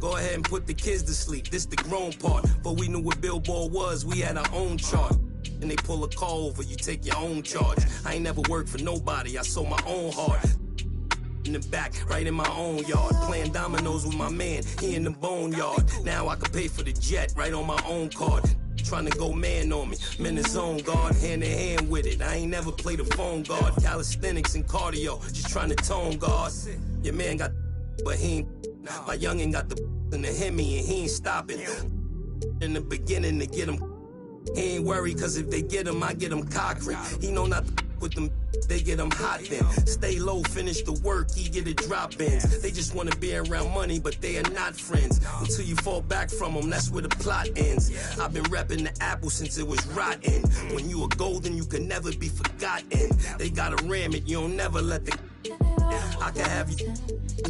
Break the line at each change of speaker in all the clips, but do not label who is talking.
Go ahead and put the kids to sleep. This the grown part. But we knew what Billboard was. We had our own chart. And they pull a call over, you take your own charge. I ain't never worked for nobody, I sold my own heart. In the back, right in my own yard. Playing dominoes with my man, he in the boneyard. Now I can pay for the jet, right on my own card. Trying to go man on me, I'm in the zone, guard, hand in hand with it. I ain't never played a phone guard. Calisthenics and cardio, just trying to tone guard. Your man got but he ain't. My youngin' got the in the Hemi and he ain't stopping. In the beginning to get him. He ain't worried, cause if they get him, I get him cockring. He know not to with them, they get him hot then. Stay low, finish the work, he get it drop ins. They just wanna be around money, but they are not friends. Until you fall back from them, that's where the plot ends. I've been repping the apple since it was rotten. When you are golden, you can never be forgotten. They gotta ram it, you don't never let the I can have you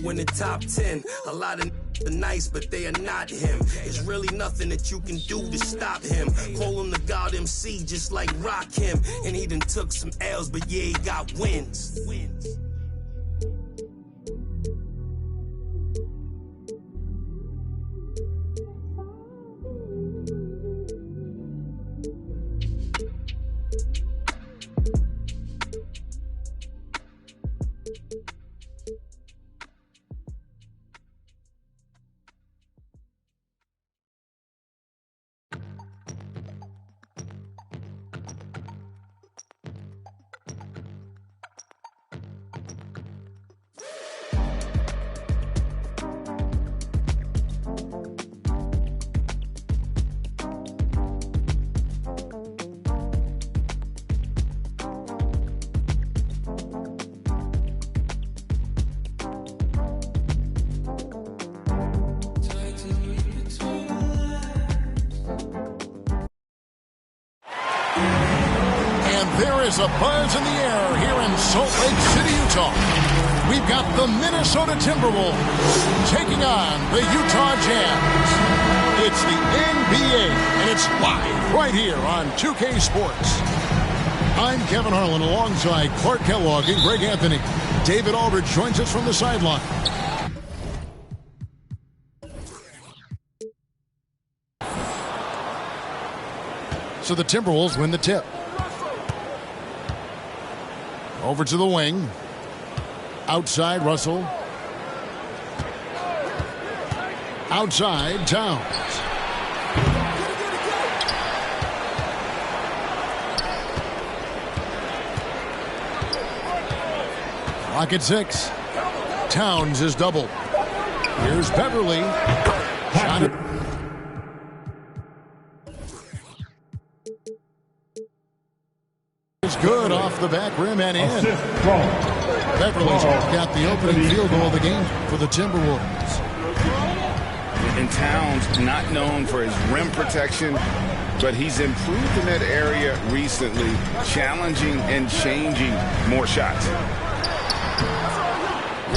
in the top 10. A lot of are nice, but they are not him. There's really nothing that you can do to stop him. Call him the God MC, just like Rock him. And he done took some L's, but yeah, he got wins.
There's a buzz in the air here in Salt Lake City, Utah. We've got the Minnesota Timberwolves taking on the Utah Jazz. It's the NBA, and it's live right here on 2K Sports. I'm Kevin Harlan alongside Clark Kellogg and Greg Anthony. David Aldridge joins us from the sideline. So the Timberwolves win the tip. Over to the wing. Outside, Russell. Outside, Towns. Clock at 6. Towns is doubled. Here's Beverly. Shot it. Good off the back rim and in. Beverly's got the opening field goal of the game for the Timberwolves.
And Towns, not known for his rim protection, but he's improved in that area recently, challenging and changing more shots.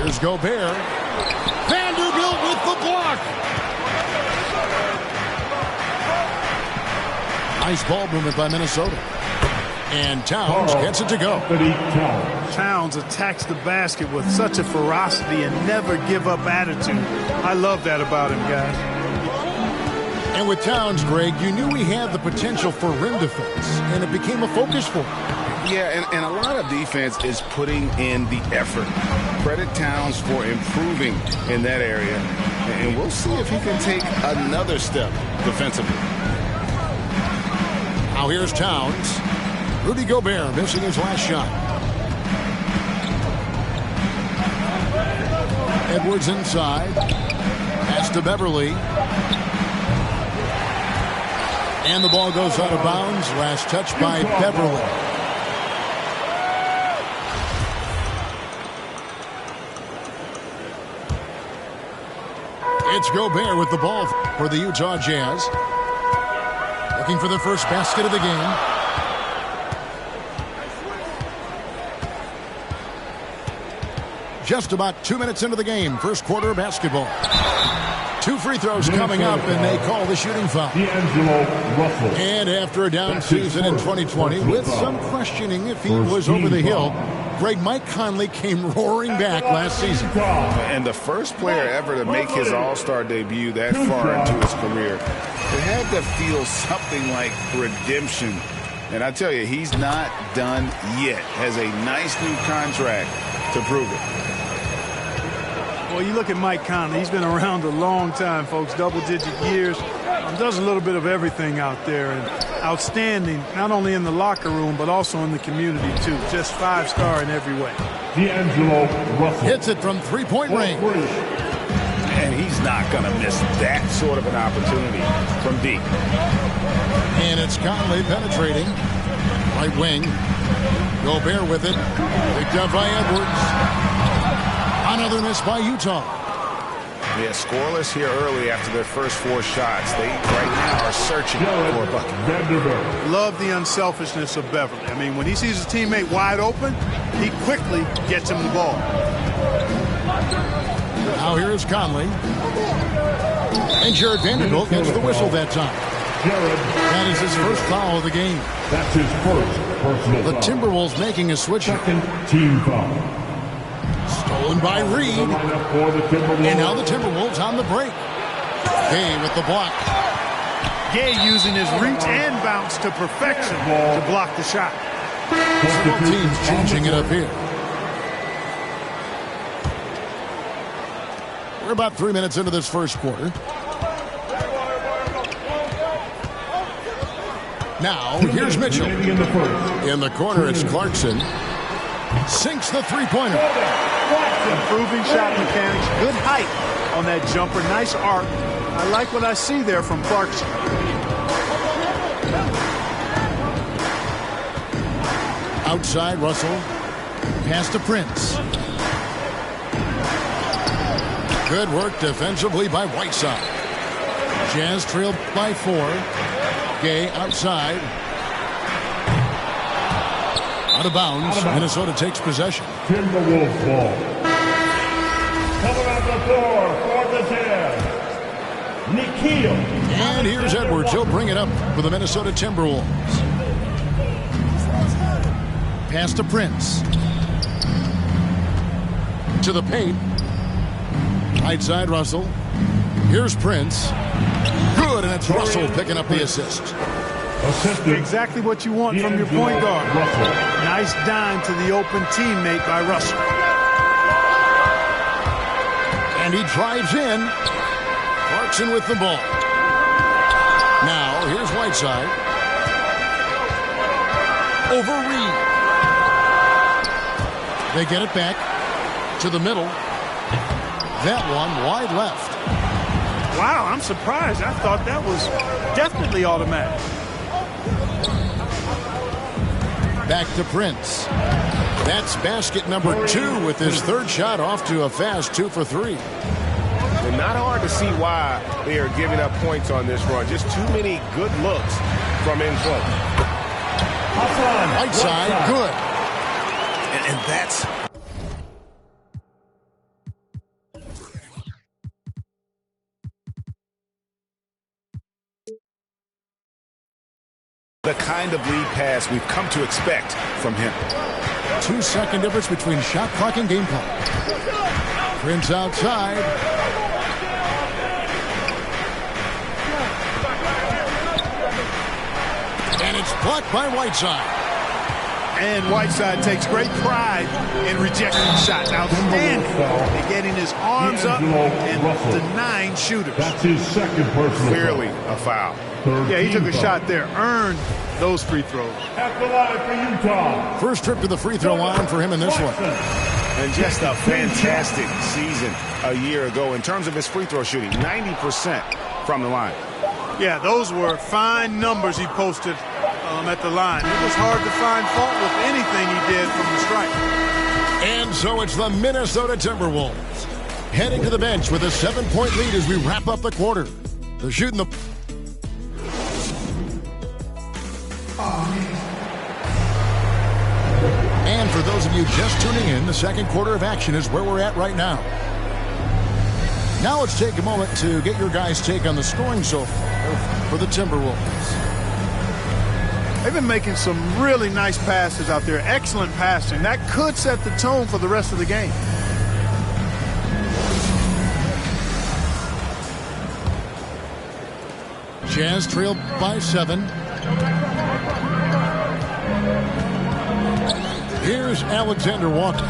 Here's Gobert. Vanderbilt with the block. Nice ball movement by Minnesota. And Towns gets it to go.
Towns attacks the basket with such a ferocity and never give up attitude. I love that about him, guys.
And with Towns, Greg, you knew he had the potential for rim defense, and it became a focus for him.
Yeah, and a lot of defense is putting in the effort. Credit Towns for improving in that area, and we'll see if he can take another step defensively.
Now here's Towns. Rudy Gobert missing his last shot. Edwards inside. Pass to Beverly. And the ball goes out of bounds. Last touch by Beverly. It's Gobert with the ball for the Utah Jazz. Looking for the first basket of the game. Just about 2 minutes into the game. First quarter of basketball. 2 free throws coming up, and they call the shooting foul. And after a down season in 2020, with some questioning if he was over the hill, Greg, Mike Conley came roaring back last season.
And the first player ever to make his All-Star debut that far into his career. It had to feel something like redemption. And I tell you, he's not done yet. Has a nice new contract to prove it.
Well, you look at Mike Conley. He's been around a long time, folks, double-digit years. Does a little bit of everything out there, and outstanding, not only in the locker room, but also in the community, too. Just 5-star in every way.
D'Angelo Russell
hits it from three-point range.
And he's not going to miss that sort of an opportunity from deep.
And it's Conley penetrating. Right wing. Gobert with it. Picked up by Edwards. Another miss by Utah.
Yeah, scoreless here early after their first 4 shots. They right now are searching for a bucket.
Love the unselfishness of Beverly. I mean, when he sees his teammate wide open, he quickly gets him the ball.
Now here is Conley. And Jared Vanderbilt gets the whistle that time. That is his first foul of the game.
That's his first personal
The
foul.
Timberwolves making a switch.
Second team foul.
Stolen by Reed. And now the Timberwolves on the break. Gay with the block.
Gay using his reach and bounce to perfection to block the shot.
Several teams changing it up here. We're about 3 minutes into this first quarter. Now, here's Mitchell. In the corner, it's Clarkson. Sinks the three-pointer.
Improving shot mechanics. Good height on that jumper. Nice arc. I like what I see there from Clarkson.
Outside, Russell. Pass to Prince. Good work defensively by Whiteside. Jazz trailed by 4. Gay outside. Out of bounds. Minnesota takes possession.
Timberwolves ball. Coming out the floor for the Jazz. Nikhil.
And here's Edwards. He'll bring it up for the Minnesota Timberwolves. Pass to Prince. To the paint. Right side, Russell. Here's Prince. Good, and it's Russell picking up the assist.
Exactly what you want from your point guard. Nice dime to the open teammate by Russell.
And he drives in. Clarkson with the ball. Now, here's Whiteside. Over Reed. They get it back to the middle. That one wide left.
Wow, I'm surprised. I thought that was definitely automatic.
Back to Prince. That's basket number 2 with his third shot off to a fast 2 for 3.
And not hard to see why they are giving up points on this run. Just too many good looks from in close.
Whiteside, good.
And that's... the kind of lead pass we've come to expect from him.
2-second difference between shot clock and game clock. Prince outside. And it's blocked by Whiteside.
And Whiteside takes great pride in rejecting shots. Outstanding in getting his arms up and denying shooters.
That's his second personal.
Clearly a foul.
Yeah, he took a shot there. Earned those free throws.
At the line for Utah.
First trip to the free throw line for him in this one.
And just a fantastic season a year ago in terms of his free throw shooting. 90% from the line.
Yeah, those were fine numbers he posted at the line. It was hard to find fault with anything he did from the stripe.
And so it's the Minnesota Timberwolves heading to the bench with a 7-point lead as we wrap up the quarter. They're shooting the... And for those of you just tuning in, the second quarter of action is where we're at right now. Now let's take a moment to get your guys' take on the scoring so far for the Timberwolves.
They've been making some really nice passes out there. Excellent passing. That could set the tone for the rest of the game.
Jazz trail by 7. Here's Alexander Walker.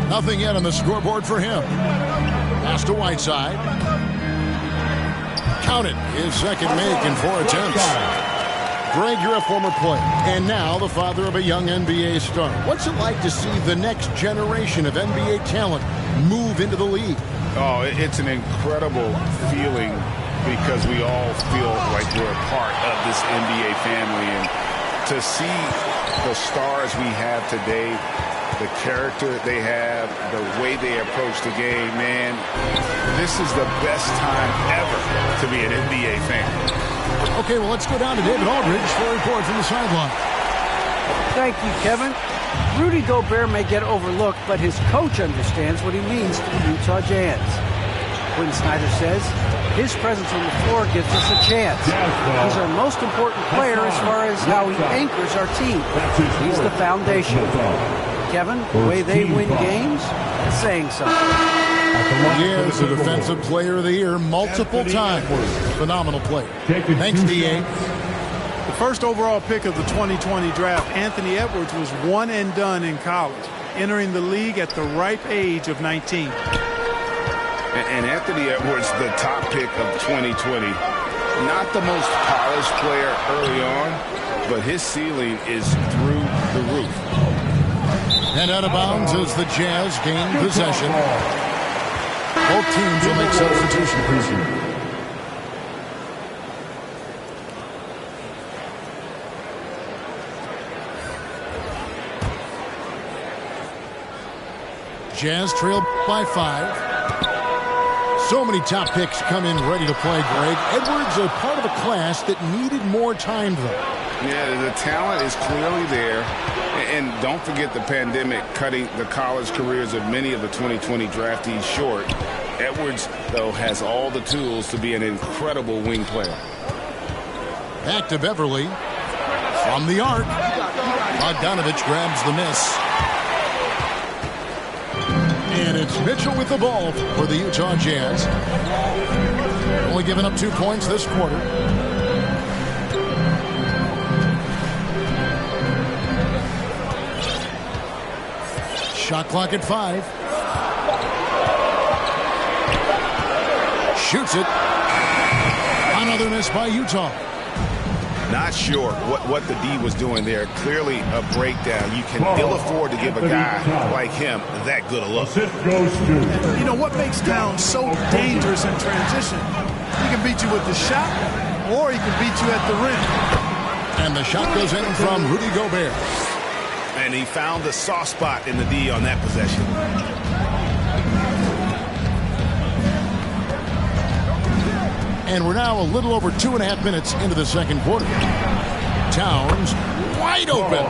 Nothing yet on the scoreboard for him. Pass to Whiteside. Count it. His second make in 4 attempts. Greg, you're a former player, and now the father of a young NBA star. What's it like to see the next generation of NBA talent move into the league?
Oh, it's an incredible feeling because we all feel like we're a part of this NBA family. And to see the stars we have today, the character they have, the way they approach the game, man, this is the best time ever to be an NBA fan.
Okay, well, let's go down to David Aldridge for a report from the sideline.
Thank you, Kevin. Rudy Gobert may get overlooked, but his coach understands what he means to the Utah Jazz. Quinn Snyder says his presence on the floor gives us a chance. He's our most important player as far as how he anchors our team. He's the foundation. Kevin, the way they win games is saying something.
Yes, the Defensive Player of the Year multiple times. Phenomenal player. Thanks, D.A.
The first overall pick of the 2020 draft, Anthony Edwards, was one and done in college, entering the league at the ripe age of 19.
And Anthony Edwards, the top pick of 2020, not the most polished player early on, but his ceiling is through the roof.
And out of bounds as the Jazz gain possession. Both teams will make substitutions. Jazz trail by 5. So many top picks come in ready to play, Greg. Edwards a part of a class that needed more time, though.
Yeah, the talent is clearly there. And don't forget the pandemic cutting the college careers of many of the 2020 draftees short. Edwards, though, has all the tools to be an incredible wing player.
Back to Beverly. From the arc. Bogdanovich grabs the miss. And it's Mitchell with the ball for the Utah Jazz. Only giving up 2 points this quarter. Shot clock at 5. Shoots it. Another miss by Utah.
Not sure what the D was doing there. Clearly a breakdown. You can ill afford to give a guy like him that good a look.
You know what makes Towns so dangerous in transition? He can beat you with the shot, or he can beat you at the rim.
And the shot goes in from Rudy Gobert.
And he found the soft spot in the D on that possession.
And we're now a little over 2.5 minutes into the second quarter. Towns wide open.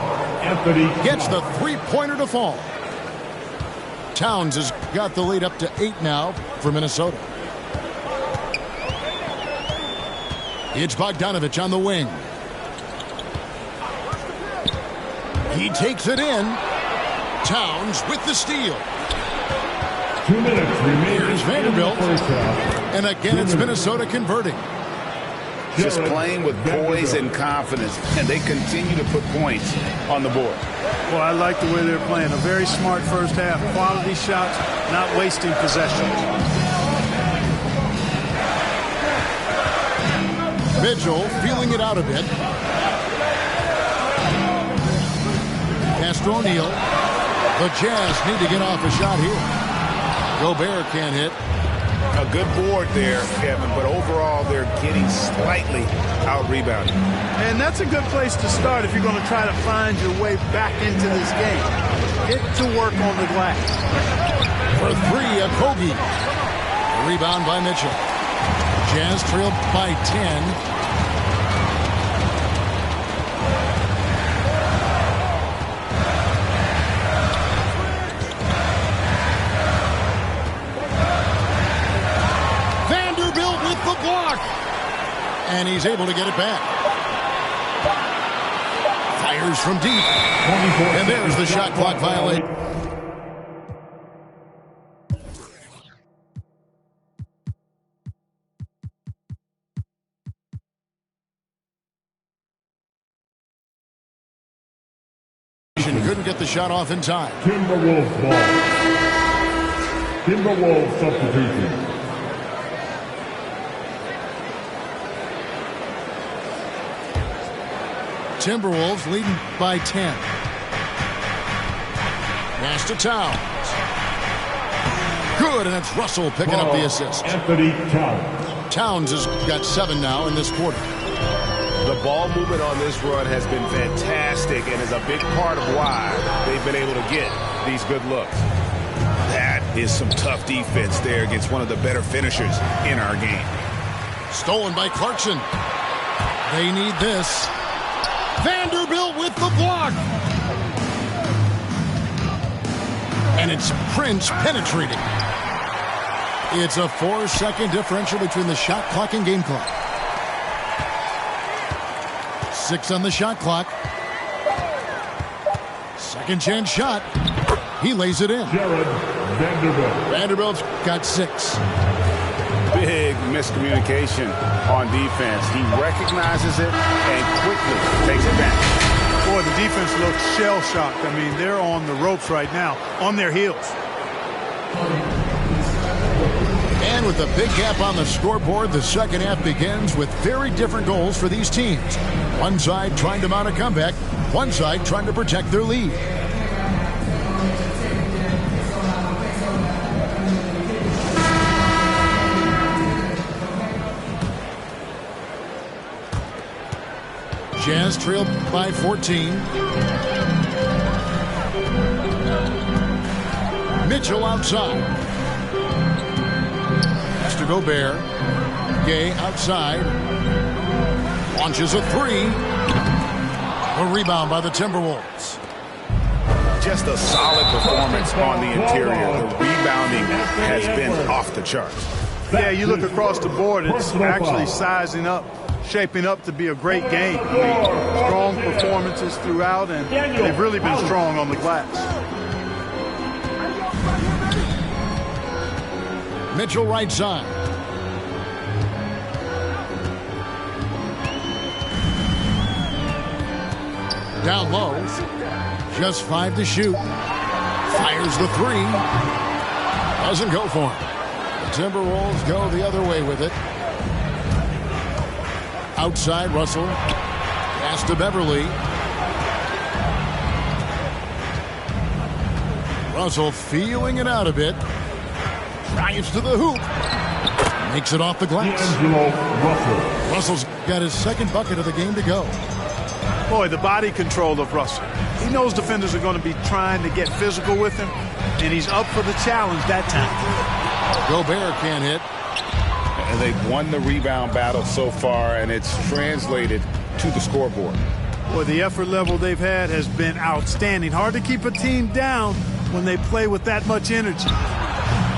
Gets the three-pointer to fall. Towns has got the lead up to 8 now for Minnesota. It's Bogdanovich on the wing. He takes it in. Towns with the steal.
2 minutes remaining.
Here's Vanderbilt. And again, it's Minnesota converting.
Just playing with poise and confidence, and they continue to put points on the board.
Well, I like the way they're playing. A very smart first half. Quality shots, not wasting possession.
Mitchell feeling it out a bit. Castro O'Neal. The Jazz need to get off a shot here. Gobert can't hit.
A good board there, Kevin, but overall they're getting slightly out-rebounded.
And that's a good place to start if you're going to try to find your way back into this game. Get to work on the glass.
For 3, Okogie. Rebound by Mitchell. Jazz trailed by 10. And he's able to get it back. Fires from deep. And there's the shot clock violation. Couldn't get the shot off in time.
Timberwolves ball. Timberwolves substitution.
Timberwolves leading by 10. Pass to Towns. Good, and it's Russell picking up the assist.
Anthony Towns.
Towns has got 7 now in this quarter.
The ball movement on this run has been fantastic and is a big part of why they've been able to get these good looks.
That is some tough defense there against one of the better finishers in our game.
Stolen by Clarkson. They need this. Vanderbilt with the block. And it's Prince penetrating. It's a 4-second differential between the shot clock and game clock. 6 on the shot clock. Second chance shot. He lays it in.
Jared Vanderbilt.
Vanderbilt's got 6.
Big miscommunication on defense. He recognizes it and quickly takes it back.
Boy, the defense looks shell-shocked. I mean, they're on the ropes right now, on their heels.
And with a big gap on the scoreboard, the second half begins with very different goals for these teams. One side trying to mount a comeback, one side trying to protect their lead. Jazz trail by 14. Mitchell outside. Has to Gobert. Gay outside. Launches a 3. A rebound by the Timberwolves.
Just a solid performance on the interior. The rebounding has been off the charts.
Yeah, you look across the board, it's actually sizing up, shaping up to be a great game. I mean, strong performances throughout, and they've really been strong on the glass.
Mitchell right side. Down low. Just 5 to shoot. Fires the 3. Doesn't go for him. The Timberwolves go the other way with it. Outside, Russell. Pass to Beverly. Russell feeling it out a bit. Drives to the hoop. Makes it off the glass. Russell's got his second bucket of the game to go.
Boy, the body control of Russell. He knows defenders are going to be trying to get physical with him, and he's up for the challenge that time.
Gobert can't hit.
And they've won the rebound battle so far, and it's translated to the scoreboard.
Boy, the effort level they've had has been outstanding. Hard to keep a team down when they play with that much energy.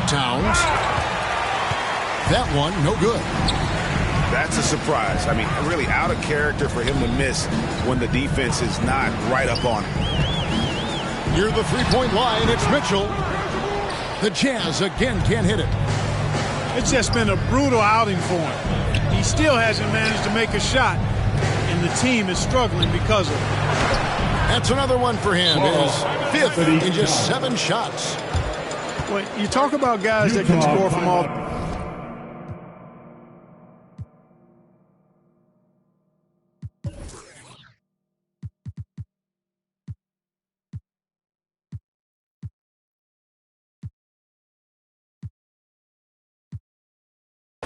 Towns. That one, no good.
That's a surprise. I mean, really out of character for him to miss when the defense is not right up on him.
Near the three-point line, it's Mitchell. The Jazz again can't hit it.
It's just been a brutal outing for him. He still hasn't managed to make a shot, and the team is struggling because of it.
That's another one for him. His 5th in just 7 shots.
Well, you talk about guys that can score from all...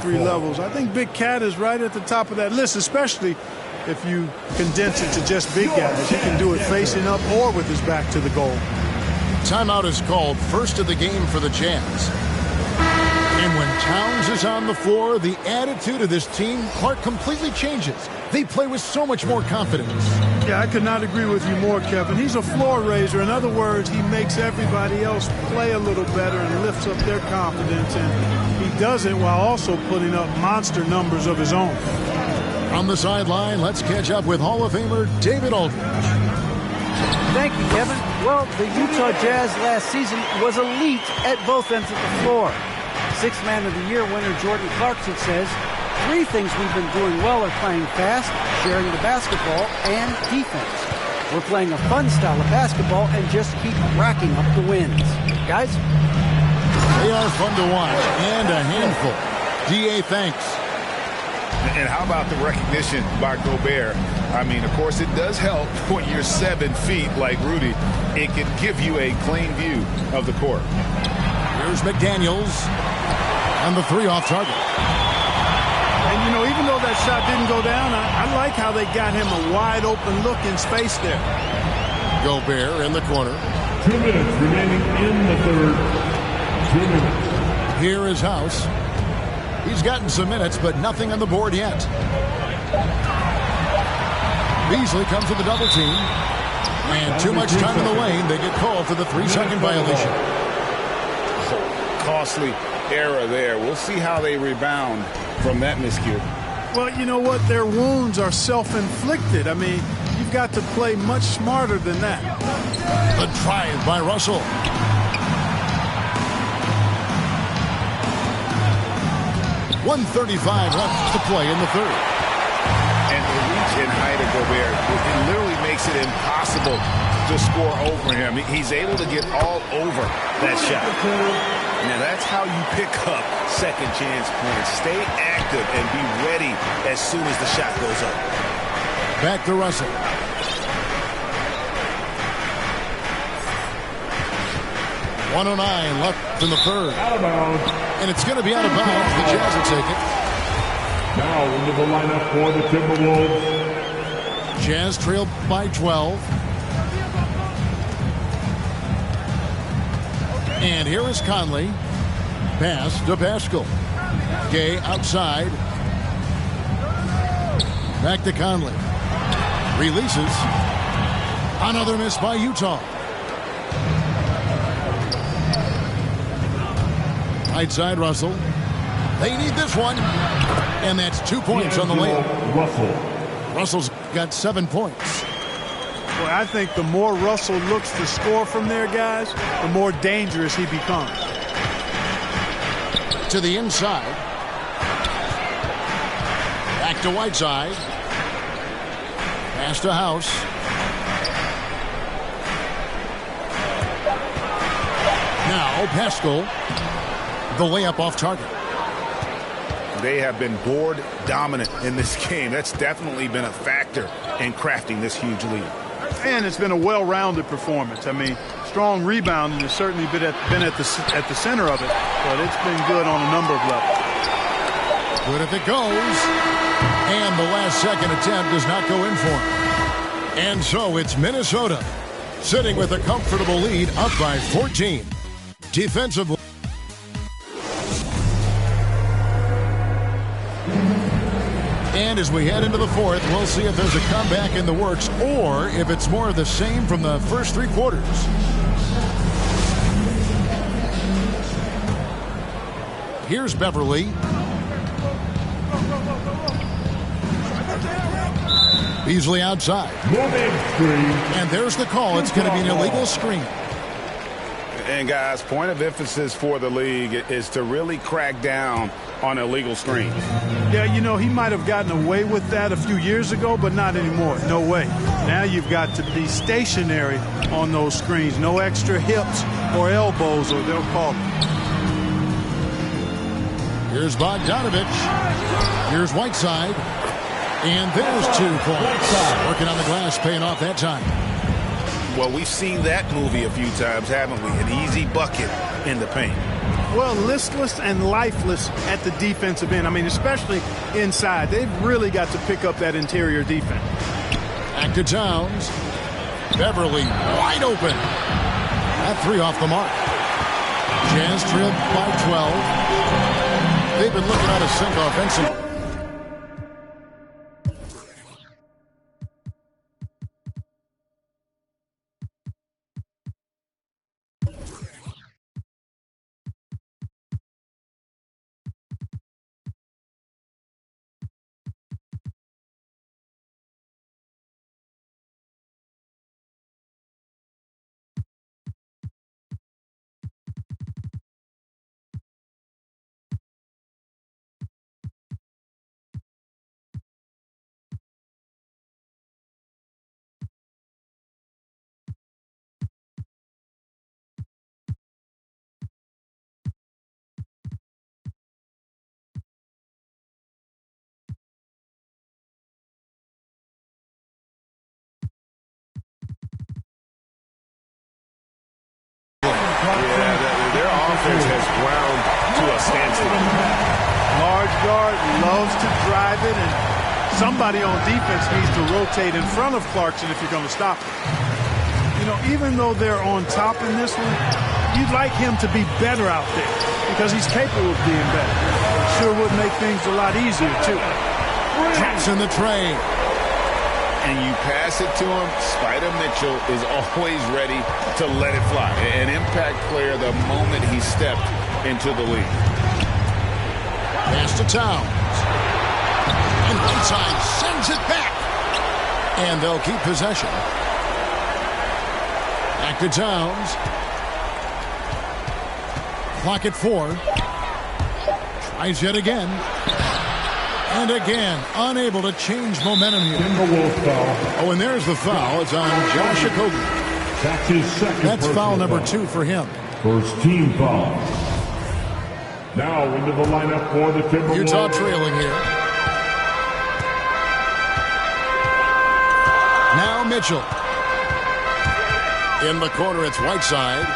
three levels. I think Big Cat is right at the top of that list, especially if you condense it to just big guys. He can do it facing up or with his back to the goal.
Timeout is called, first of the game for the Jazz. And when Towns is on the floor, the attitude of this team, Clark, completely changes. They play with so much more confidence.
Yeah, I could not agree with you more, Kevin. He's a floor raiser. In other words, he makes everybody else play a little better and lifts up their confidence. And he does it while also putting up monster numbers of his own.
On the sideline, let's catch up with Hall of Famer David Aldridge.
Thank you, Kevin. Well, the Utah Jazz last season was elite at both ends of the floor. Sixth Man of the Year winner Jordan Clarkson says, 3 things we've been doing well are playing fast, sharing the basketball, and defense. We're playing a fun style of basketball and just keep racking up the wins. Guys?
They are fun to watch and a handful. D.A., thanks.
And how about the recognition by Gobert? I mean, of course, it does help when you're 7 feet like Rudy. It can give you a clean view of the court.
Here's McDaniels. And the 3 off target.
And, you know, even though that shot didn't go down, I like how they got him a wide open look in space there.
Gobert in the corner.
2 minutes remaining in the third. 2 minutes.
Here is House. He's gotten some minutes, but nothing on the board yet. Beasley comes with a double team. And too much time in the lane. They get called for the 3-second violation.
Costly error there. We'll see how they rebound from that miscue.
Well, you know what? Their wounds are self-inflicted. I mean, you've got to play much smarter than that.
The drive by Russell. 1:35 left to play in the third.
And the reach and height of Gobert, it literally makes it impossible to score over him. He's able to get all over that shot. Now that's how you pick up second chance points. Stay active and be ready as soon as the shot goes up.
Back to Russell. .109 left in the third.
Out of bounds.
And it's going to be out of bounds. The Jazz will take it.
Now into the lineup for the Timberwolves.
Jazz trail by 12. And here is Conley. Pass to Pascal. Gay outside. Back to Conley. Releases. Another miss by Utah. Right side, Russell. They need this one. And that's 2 points on the layup. Russell's got 7 points.
Boy, I think the more Russell looks to score from there, guys, the more dangerous he becomes.
To the inside. Back to Whiteside. Pass to House. Now Pascal. The layup off target.
They have been board dominant in this game. That's definitely been a factor in crafting this huge lead.
And it's been a well-rounded performance. I mean, strong rebounding has certainly been at the center of it, but it's been good on a number of levels.
Good if it goes. And the last second attempt does not go in for him. And so it's Minnesota sitting with a comfortable lead up by 14. Defensively. And as we head into the fourth, we'll see if there's a comeback in the works or if it's more of the same from the first 3 quarters. Here's Beverly. Beasley outside. And there's the call. It's going to be an illegal screen.
And guys, point of emphasis for the league is to really crack down on illegal screens.
Yeah, you know, he might have gotten away with that a few years ago, but not anymore. No way. Now you've got to be stationary on those screens. No extra hips or elbows, or they'll call it.
Here's Bogdanovich. Here's Whiteside. And there's 2 points. Working on the glass, paying off that time.
Well, we've seen that movie a few times, haven't we? An easy bucket in the paint.
Well, listless and lifeless at the defensive end. I mean, especially inside. They've really got to pick up that interior defense.
Back to Towns. Beverly wide open. That 3 off the mark. Jazz trailed by 12. They've been looking out of sync offensively.
standstill.
Large guard loves to drive it, and somebody on defense needs to rotate in front of Clarkson if you're going to stop him. You know, even though they're on top in this one, you'd like him to be better out there because he's capable of being better. Sure would make things a lot easier, too.
Taps in the tray.
And you pass it to him, Spider Mitchell is always ready to let it fly. An impact player the moment he stepped into the league.
Pass to Towns. And Whiteside sends it back. And they'll keep possession. Back to Towns. Clock at 4. Tries yet again. And again, unable to change momentum here. Oh, and there's the foul. It's on Josh Okogie.
That's his second.
That's foul number 2 for him.
First team foul. Now into the lineup for the Timberwolves.
Utah trailing here. Now Mitchell. In the corner, it's Whiteside.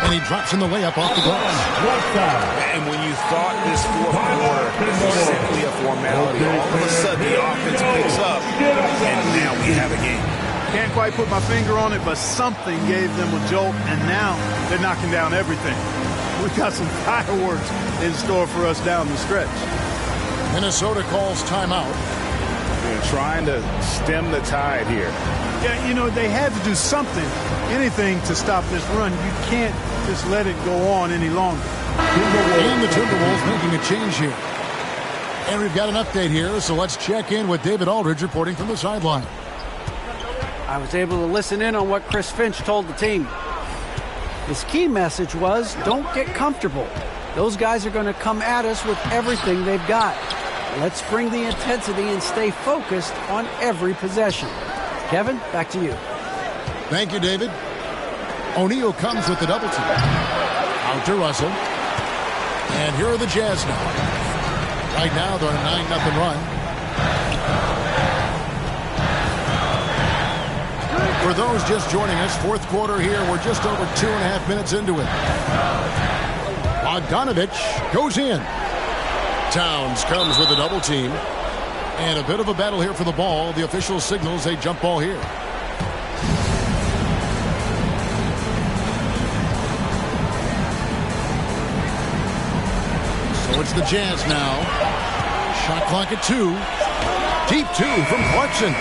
And he drops in the layup off the glass.
And when you thought this fourth quarter was simply a formality, all of a sudden the offense picks up, and now we have a game.
Can't quite put my finger on it, but something gave them a jolt, and now they're knocking down everything. We've got some fireworks in store for us down the stretch.
Minnesota calls timeout.
They're trying to stem the tide here.
Yeah, you know, they had to do something, anything to stop this run. You can't just let it go on any longer.
And the Timberwolves making a change here. And we've got an update here, so let's check in with David Aldridge reporting from the sideline.
I was able to listen in on what Chris Finch told the team. His key message was, don't get comfortable. Those guys are going to come at us with everything they've got. Let's bring the intensity and stay focused on every possession. Kevin, back to you.
Thank you, David. O'Neal comes with the double team. Out to Russell. And here are the Jazz now. Right now, they're on a 9-0 run. For those just joining us, fourth quarter here, we're just over 2.5 minutes into it. Bogdanovich goes in. Towns comes with a double team. And a bit of a battle here for the ball. The official signals a jump ball here. So it's the Jazz now. Shot clock at 2. Deep 2 from Clarkson.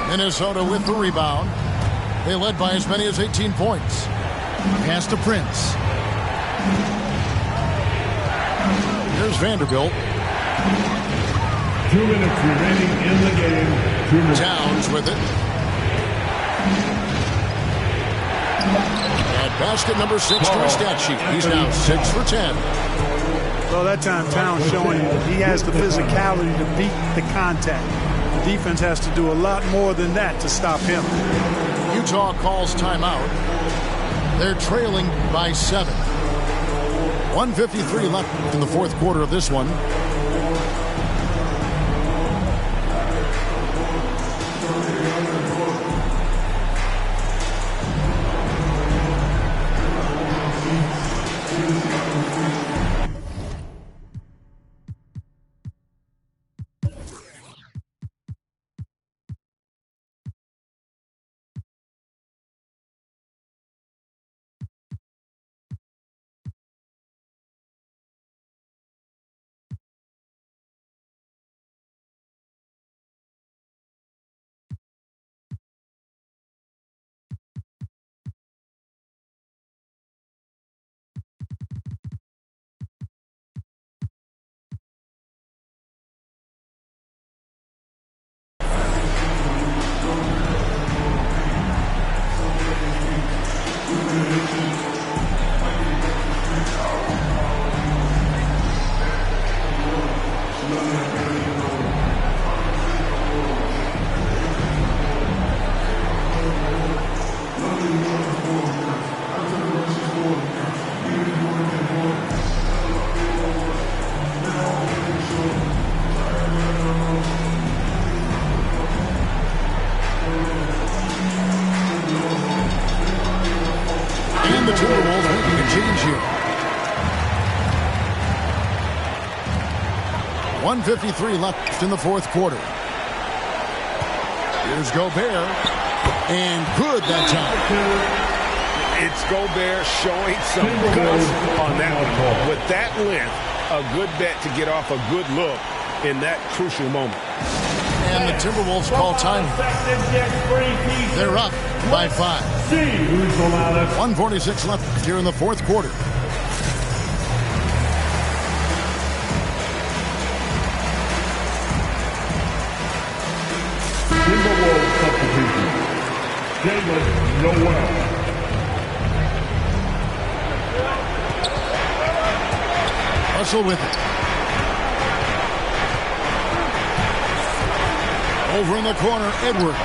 Minnesota with the rebound. They led by as many as 18 points. Pass to Prince. Here's Vanderbilt.
2 minutes remaining in the game. 2 minutes.
Towns with it. At basket number 6 to his stat sheet. He's now 6 for 10.
Well, that time Towns showing you that he has the physicality to beat the contact. The defense has to do a lot more than that to stop him.
Utah calls timeout. They're trailing by 7. 1:53 left in the fourth quarter of this one. 1:53 left in the fourth quarter. Here's Gobert. And good that time.
It's Gobert showing some guts on that one. With that length, a good bet to get off a good look in that crucial moment.
And the Timberwolves call time. They're up by 5. 1:46 left here in the fourth quarter.
Timberwolves substitution. Jalen Noel.
Russell with it. Over in the corner, Edward.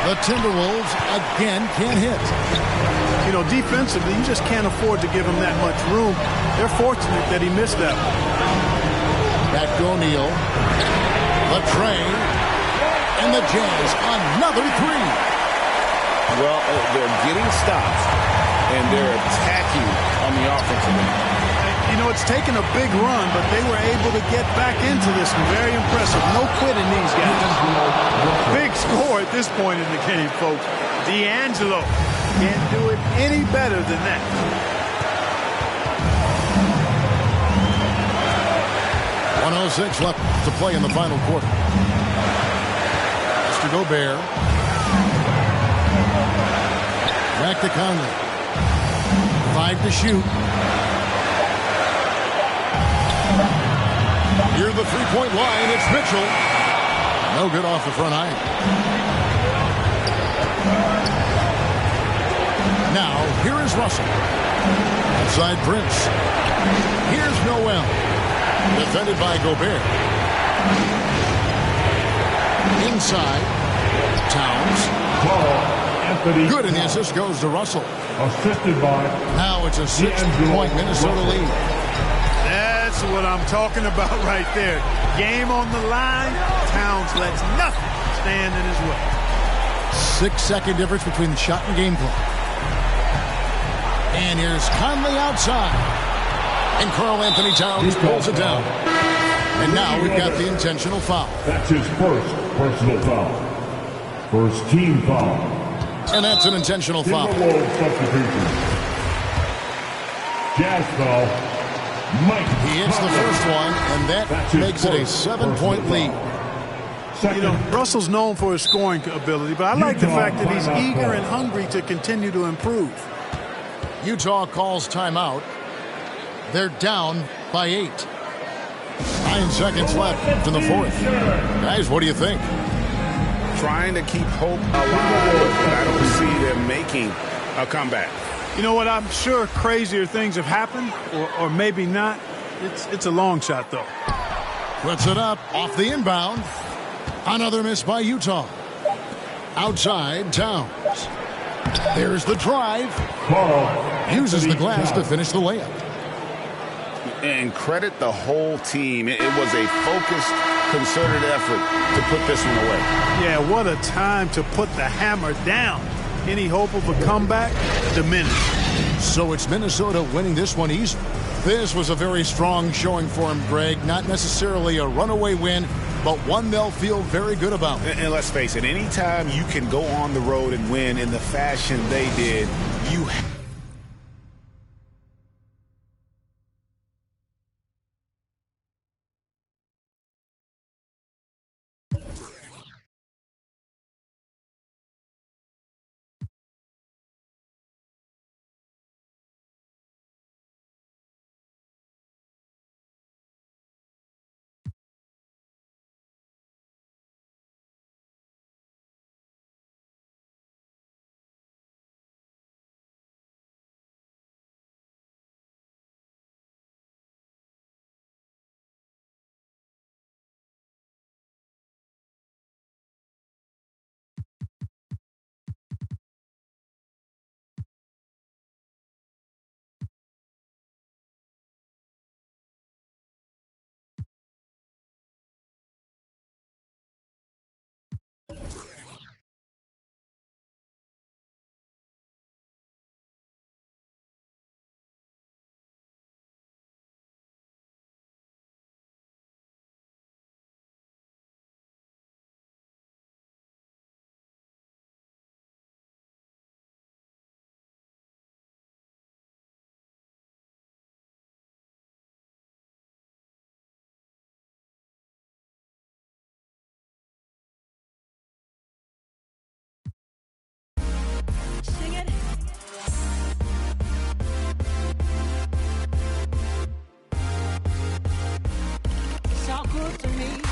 The Timberwolves again can't hit.
You know, defensively, you just can't afford to give him that much room. They're fortunate that he missed that one.
Back to O'Neal. Latrey. And the Jazz, another 3.
Well, they're getting stops, and they're attacking on the offensive end.
You know, it's taken a big run, but they were able to get back into this one. Very impressive. No quitting these guys. Big score at this point in the game, folks. D'Angelo can't do it any better than that.
.106 left to play in the final quarter. Mr. Gobert. Back to Conley. 5 to shoot. Near the three-point line, it's Mitchell. No good off the front iron. Now, here is Russell. Outside Prince. Here's Noel. Defended by Gobert. Inside. Towns. Good, and the assist goes to Russell.
Assisted by.
Now it's a 6-point Minnesota lead.
That's what I'm talking about right there. Game on the line. Towns lets nothing stand in his way.
6-second difference between the shot and game clock. And here's Conley outside. And Karl Anthony Towns pulls it down. And now we've got the intentional foul.
That's his first personal foul. First team foul.
And that's an intentional foul.
Timberwolves substitution. Jazz foul. Mike.
He hits the first one, and that makes it a 7-point lead.
You know, Russell's known for his scoring ability, but I like the fact that he's eager and hungry to continue to improve.
Utah calls timeout. They're down by 8. 9 seconds left in the fourth. Guys, what do you think?
Trying to keep hope alive, but I don't see them making a comeback.
You know what? I'm sure crazier things have happened, or maybe not. It's a long shot, though.
Puts it up off the inbound. Another miss by Utah. Outside, Towns. There's the drive. Uses the glass to finish the layup.
And credit the whole team. It was a focused, concerted effort to put this one away.
Yeah, what a time to put the hammer down. Any hope of a comeback diminished.
So it's Minnesota winning this one easy. This was a very strong showing for him, Greg. Not necessarily a runaway win, but one they'll feel very good about.
And let's face it, anytime you can go on the road and win in the fashion they did, you
to me.